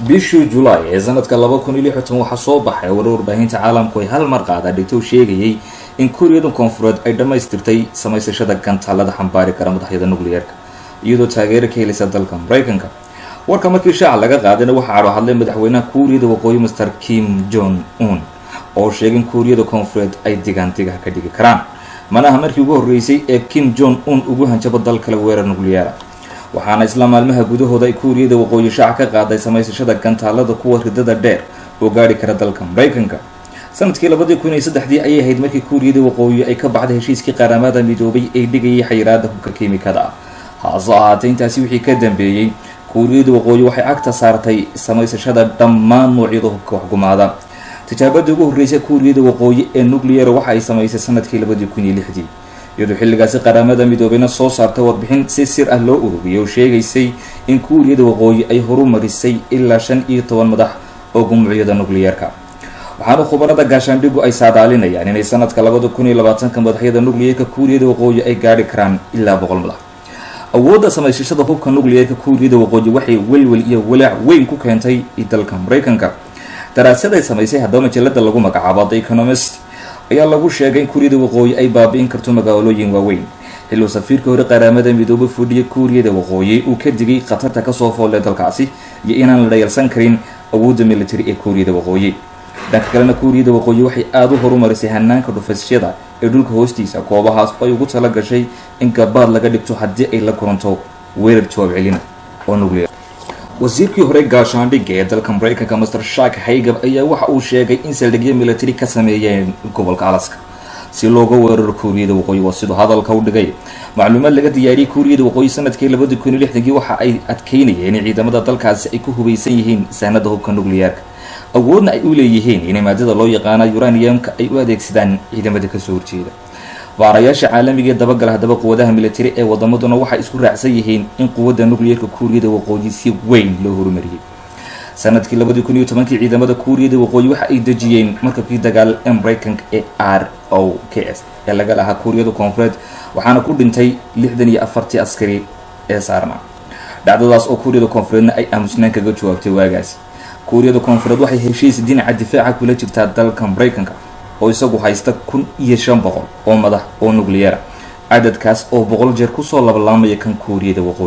bishii July ee sanadka 2016 waxa soo baxay warbaahinta caalamku ay hal mar qaada dhigto sheegayay in Kuuriyada Koonfureed ay dhamaystirtay samaysashada gantaalada xambaari kara madaxyada nukliyeerka iyadoo taageero ka helaysa dalka Mareykanka. warka markii shaaca laga qaadayna waxa uu hadlay madaxweynaha Kuuriyada Waqooyi Mr. Kim Jong-un oo sheegay in Kuuriyada Koonfureed ay digaantiga ka dhigi karaan manaha markii ugu horeysay ee Kim Jong-un ugu hanjabo dalka weerar nukliyeer waxaana isla maalmaha gudahooda ay Kuuriyada Waqooyi shaaca ka qaaday samaysashada gantaalada kuwa ridada dheer oo gaari kara dalka Mareykanka. sanadkii 2003 ayay ahayd markii Kuuriyada Waqooyi ay ka baxday heshiiskii qaramada midoobay ee dhigayay xayiraadda hubka kiimikada hase ahaatee intaasi wixii ka dambeeyay Kuuriyada Waqooyi waxay agta saartay samaysashada dhammaan noocyada hubka xukuumada. tijaabadii ugu horeysay Kuuriyada Waqooyi ee nukliyeer waxa ay samaysay sanadkii 2006 iyadoo xilligaasi qaramada midoobeyna soo saartay warbixin si sir ah loo ururiyay oo sheegaysay in Kuuriyada Waqooyi ay horumarisay ilaa 15 madax oo gumciyada nukliyeerka. waxaana khubarada gaashaandhigu ay saadaalinayaan inay sanadka 2020 madaxyada nukliyeerka Kuuriyada Waqooyi ay gaari karaan ilaa 100 madax. awoodda samaysashada hubka nukliyeerka Kuuriyada Waqooyi waxay welwel iyo walaac weyn ku keentay dalka Mareykanka. daraasad ay samaysay haddaba majalada lagu magacaabo The Economist ayaa lagu sheegay in Kuuriyada Waqooyi ay baabi'in karto magaalooyin waaweyn xilli safiirka hore qaramada midoobay fudhiya Kuuriyada Waqooyi uu ka digay khatarta ka soo foolay dalkaasi iyo inaan la dhayalsan karin awoodda military ee Kuuriyada Waqooyi. dhanka kalena Kuuriyada Waqooyi waxay aad u horumarisay hanaanka dhufaysyada ee dhulka hoostiisa koobahaas oo ay ugu tala gashay in gabaad laga dhigto haddii ay la kulanto weerar jawaab celin oo nukliyeer. wasiirkii hore gaashaandhigga ee dalka Mareykanka Mr. Chuck Hagel ayaa waxa uu sheegay in saldhigyo military ka sameeyeen gobolka Alaska si looga weeraro Kuuriyada Waqooyi waa sidoo hadalka u dhigay. macluumaad laga diyaariyay Kuuriyada Waqooyi sanadkii 2006 waxa ay adkeynayeen in ciidamada dalkaasi ay ku hubeysan yihiin saanada hubka nukliyeerka awoodna ay u leeyihiin in maadada loo yaqaan uraniumka ay u adeegsadaan ciidamada ka soo horjeeda. baarayaasha caalamiga dabagala hadaba quwadaha military ee wadamaduna waxay isku raacsan yihiin in quwadda nukliyeerka Kuuriyada Waqooyi si weyn loo horumariyay. sanadkii 2010 ciidamada Kuuriyada Waqooyi waxa ay dejiyeen markabkii dagaal ee Mareykanka ee ROKS ee laga lahaa Kuuriyada Koonfureed waxaana ku dhintay 64 askari ee saarnaa. dhacdadaas oo Kuuriyada Koonfureedna ay aamusnaan kaga jawaabtay waagaas. Kuuriyada Koonfureed waxay heshiis dhinaca difaaca kula jirtaa dalka Mareykanka oo isagu haysta 1500 oo madax oo nukliyeer cadadkaas oo 100 jeer ku soo laablaamaya kan Kuuriyada Waqooyi.